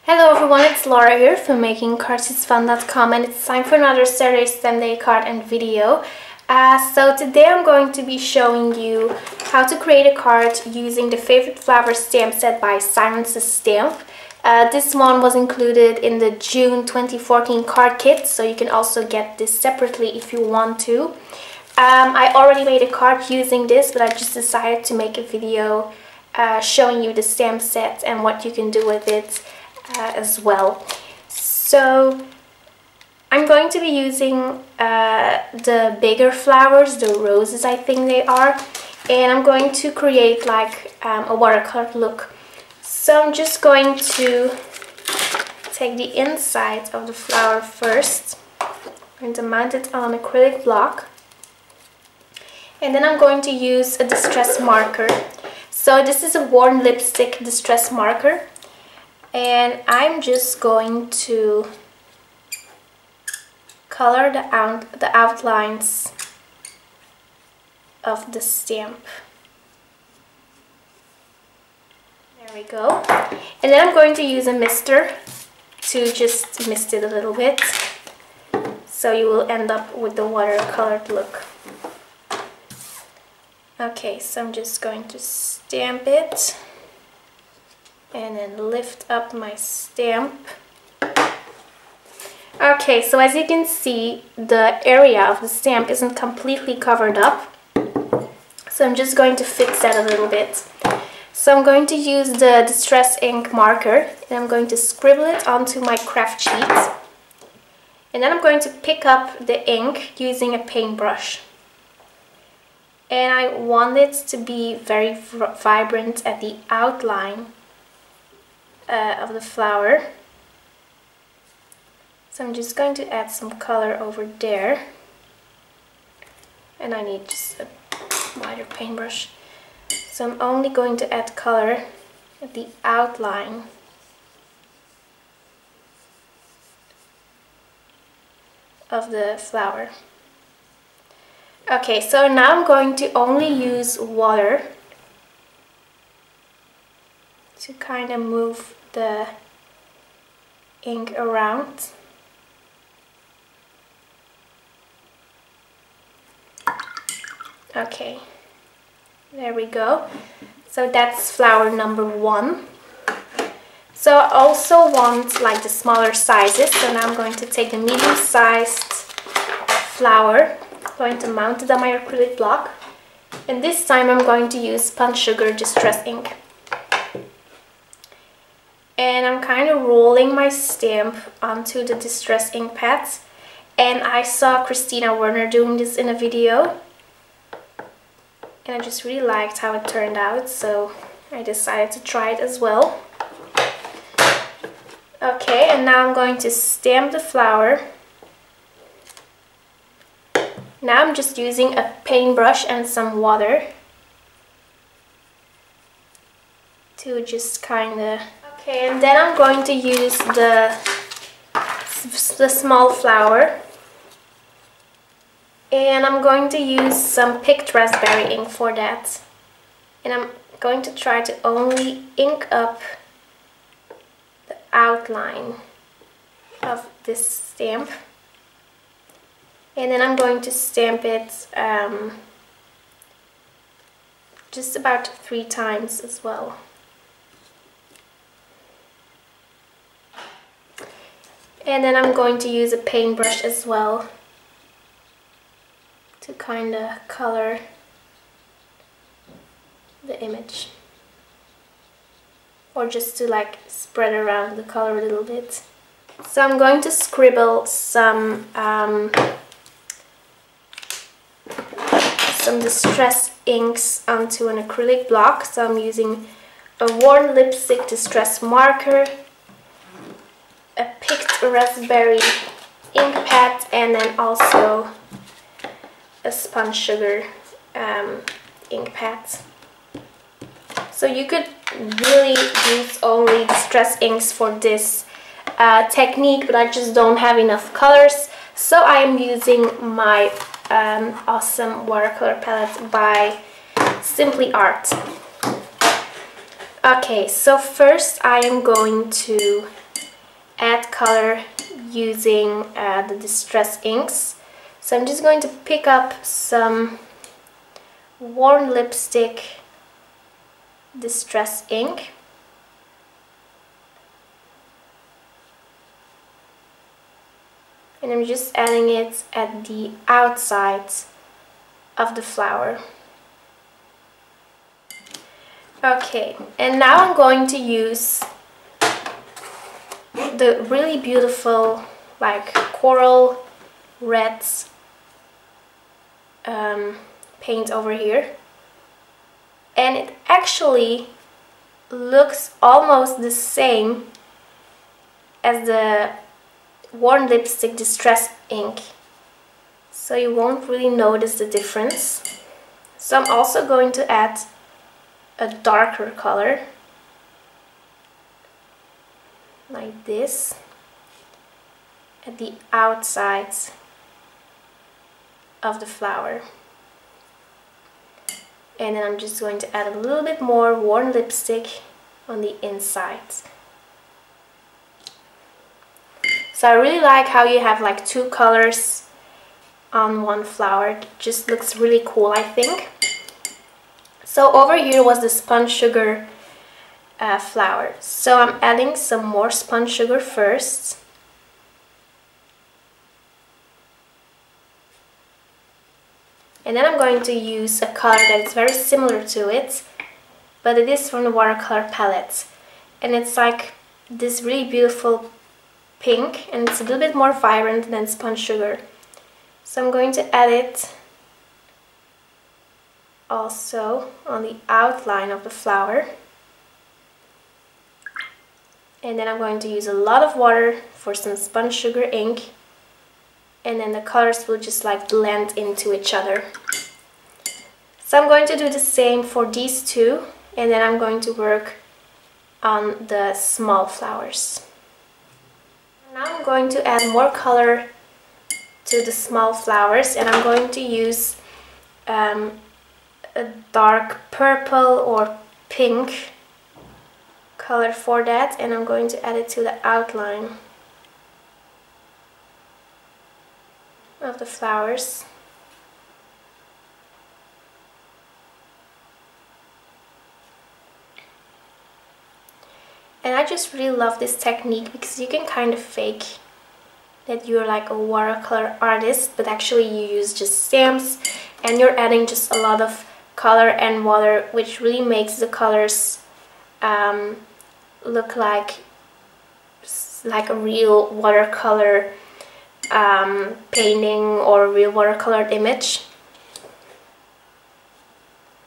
Hello everyone, it's Laura here from makingcardsisfun.com, and it's time for another Saturday Sunday card and video. So today I'm going to be showing you how to create a card using the Favorite Flower stamp set by Simon's Stamp. This one was included in the June 2014 card kit, so you can also get this separately if you want to. I already made a card using this, but I just decided to make a video showing you the stamp set and what you can do with it as well. So I'm going to be using the bigger flowers, the roses I think they are, and I'm going to create like a watercolor look. So I'm just going to take the inside of the flower first. I'm going to mount it on an acrylic block, and then I'm going to use a distress marker. So this is a worn lipstick distress marker, and I'm just going to color the outlines of the stamp. There we go. And then I'm going to use a mister to just mist it a little bit, so you will end up with the watercolored look. Okay, so I'm just going to stamp it and then lift up my stamp. Okay, so as you can see, the area of the stamp isn't completely covered up, so I'm just going to fix that a little bit. So I'm going to use the Distress ink marker, and I'm going to scribble it onto my craft sheet, and then I'm going to pick up the ink using a paintbrush. And I want it to be very vibrant at the outline of the flower. So I'm just going to add some color over there, and I need just a wider paintbrush. So I'm only going to add color at the outline of the flower. Okay, so now I'm going to only use water to kind of move the ink around. Okay, there we go. So that's flower number 1. So I also want like the smaller sizes, so now I'm going to take the medium-sized flower, going to mount it on my acrylic block, and this time I'm going to use Punch Sugar Distress ink. And I'm kind of rolling my stamp onto the distress ink pads, and I saw Christina Werner doing this in a video, and I just really liked how it turned out, so I decided to try it as well. Okay, and now I'm going to stamp the flower. Now I'm just using a paintbrush and some water to just kind of... Okay, and then I'm going to use the small flower, and I'm going to use some picked raspberry ink for that. And I'm going to try to only ink up the outline of this stamp. And then I'm going to stamp it just about 3 times as well. And then I'm going to use a paintbrush as well to kind of color the image, or just to like spread around the color a little bit. So I'm going to scribble some distress inks onto an acrylic block. So I'm using a worn lipstick distress marker, a picked raspberry ink pad, and then also a Punch Sugar ink pad. So you could really use only distress inks for this technique, but I just don't have enough colors, so I am using my awesome watercolor palette by Simply Art. Okay, so first I am going to add color using the distress inks. So I'm just going to pick up some Worn Lipstick distress ink. And I'm just adding it at the outside of the flower. Okay, and now I'm going to use the really beautiful like coral reds paint over here, and it actually looks almost the same as the Worn Lipstick distress ink, so you won't really notice the difference. So I'm also going to add a darker color like this at the outside of the flower, and then I'm just going to add a little bit more Worn Lipstick on the inside. So I really like how you have like two colors on one flower. It just looks really cool, I think. So over here was the spun sugar flower. So I'm adding some more spun sugar first. And then I'm going to use a color that is very similar to it, but it is from the watercolor palette. And it's like this really beautiful pink, and it's a little bit more vibrant than spun sugar. So I'm going to add it also on the outline of the flower. And then I'm going to use a lot of water for some spun sugar ink, and then the colors will just like blend into each other. So I'm going to do the same for these two, and then I'm going to work on the small flowers. Now I'm going to add more color to the small flowers, and I'm going to use a dark purple or pink color for that, and I'm going to add it to the outline of the flowers. And I just really love this technique because you can kind of fake that you're like a watercolor artist, but actually you use just stamps and you're adding just a lot of color and water, which really makes the colors look like a real watercolor painting or a real watercolored image.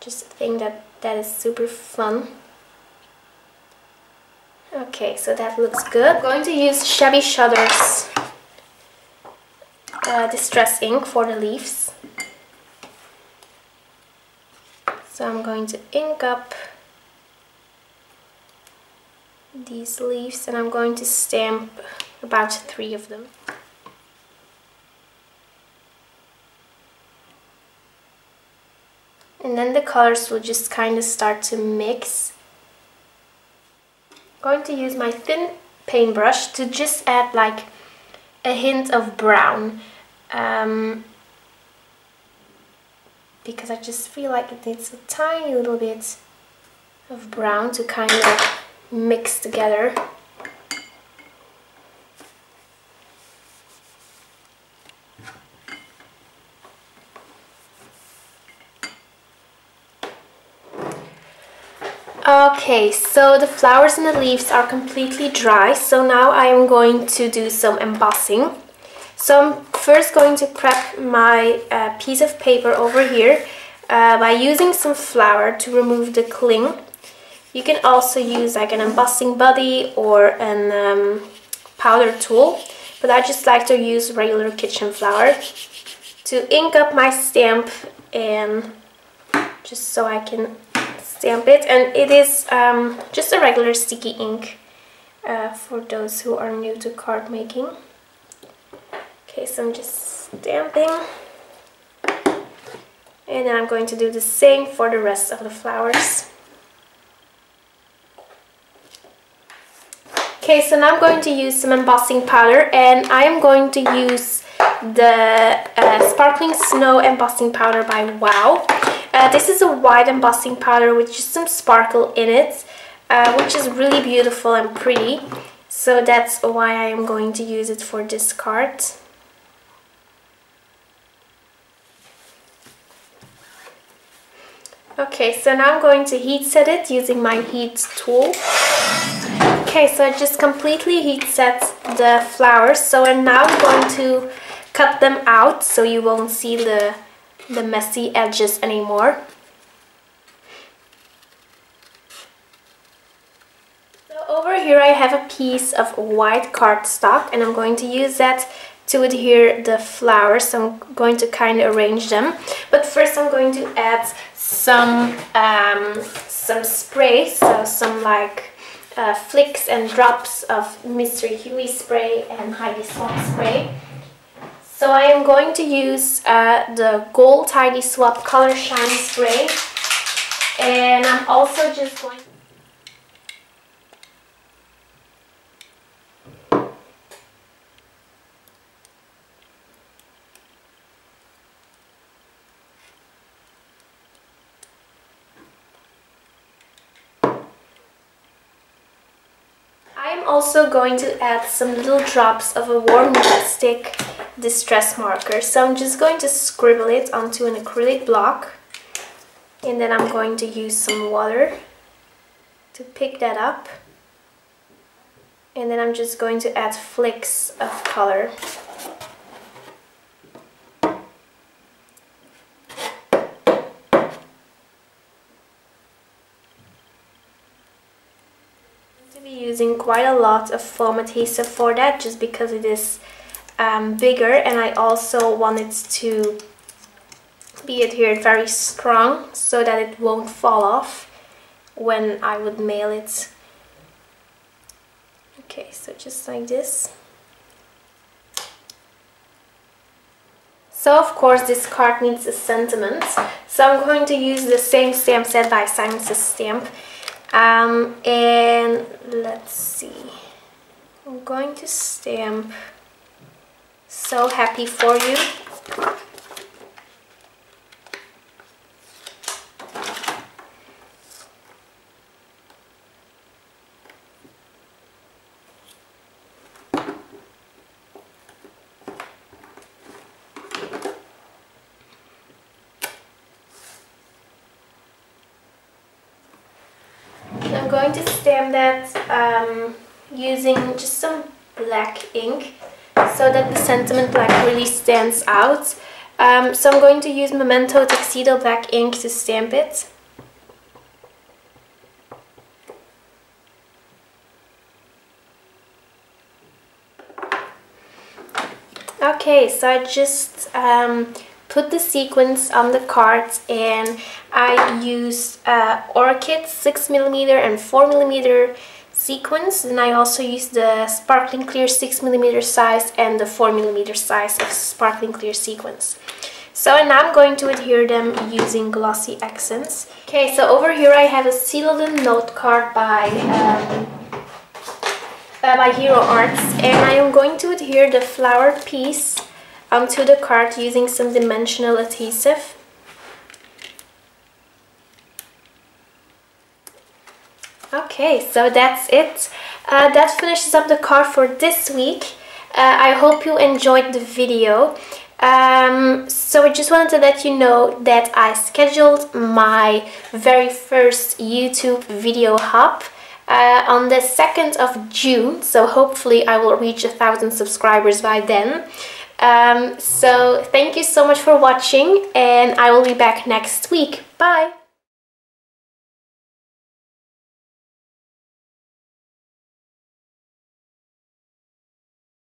Just think that is super fun. Okay, so that looks good. I'm going to use Shabby Shudder's distress ink for the leaves. So I'm going to ink up these leaves, and I'm going to stamp about 3 of them. And then the colors will just kind of start to mix. I'm going to use my thin paintbrush to just add like a hint of brown, because I just feel like it needs a tiny little bit of brown to kind of mix together. Okay, so the flowers and the leaves are completely dry, so now I am going to do some embossing. So I'm first going to prep my piece of paper over here by using some flour to remove the cling. You can also use like an embossing buddy or an powder tool, but I just like to use regular kitchen flour to ink up my stamp, and just so I can stamp it. And it is just a regular sticky ink for those who are new to card making. Okay, so I'm just stamping, and then I'm going to do the same for the rest of the flowers. Okay, so now I'm going to use some embossing powder, and I am going to use the Sparkling Snow embossing powder by Wow. This is a white embossing powder with just some sparkle in it, which is really beautiful and pretty. So that's why I am going to use it for this card. Okay, so now I'm going to heat set it using my heat tool. Okay, so I just completely heat set the flowers. So and now I'm going to cut them out so you won't see the messy edges anymore. So over here I have a piece of white cardstock, and I'm going to use that to adhere the flowers. So I'm going to kind of arrange them. But first I'm going to add some spray, so some like flicks and drops of Mr. Huey spray and Heidi Swapp spray. So I am going to use the Gold Heidi Swapp Color Shine spray, and I'm also just going also going to add some little drops of a warm lipstick distress marker. So I'm just going to scribble it onto an acrylic block, and then I'm going to use some water to pick that up, and then I'm just going to add flicks of color. Using quite a lot of foam adhesive for that, just because it is bigger, and I also want it to be adhered very strong so that it won't fall off when I would mail it. Okay, so just like this. So of course this card needs a sentiment, so I'm going to use the same stamp set by Simon Says Stamp. And let's see, I'm going to stamp "So Happy For You." I'm going to stamp that using just some black ink so that the sentiment black really stands out. So I'm going to use Memento Tuxedo black ink to stamp it. Okay, so I just put the sequins on the card, and I used Orchid 6mm and 4mm sequins, and I also used the Sparkling Clear 6mm size and the 4mm size of Sparkling Clear sequins. So and now I'm going to adhere them using glossy accents. Okay, so over here I have a sealed note card by Hero Arts, and I am going to adhere the flower piece onto the card using some dimensional adhesive. Okay, so that's it. That finishes up the card for this week. I hope you enjoyed the video. So I just wanted to let you know that I scheduled my very first YouTube video hop on the 2nd of June, so hopefully I will reach 1,000 subscribers by then. So thank you so much for watching, and I will be back next week. Bye!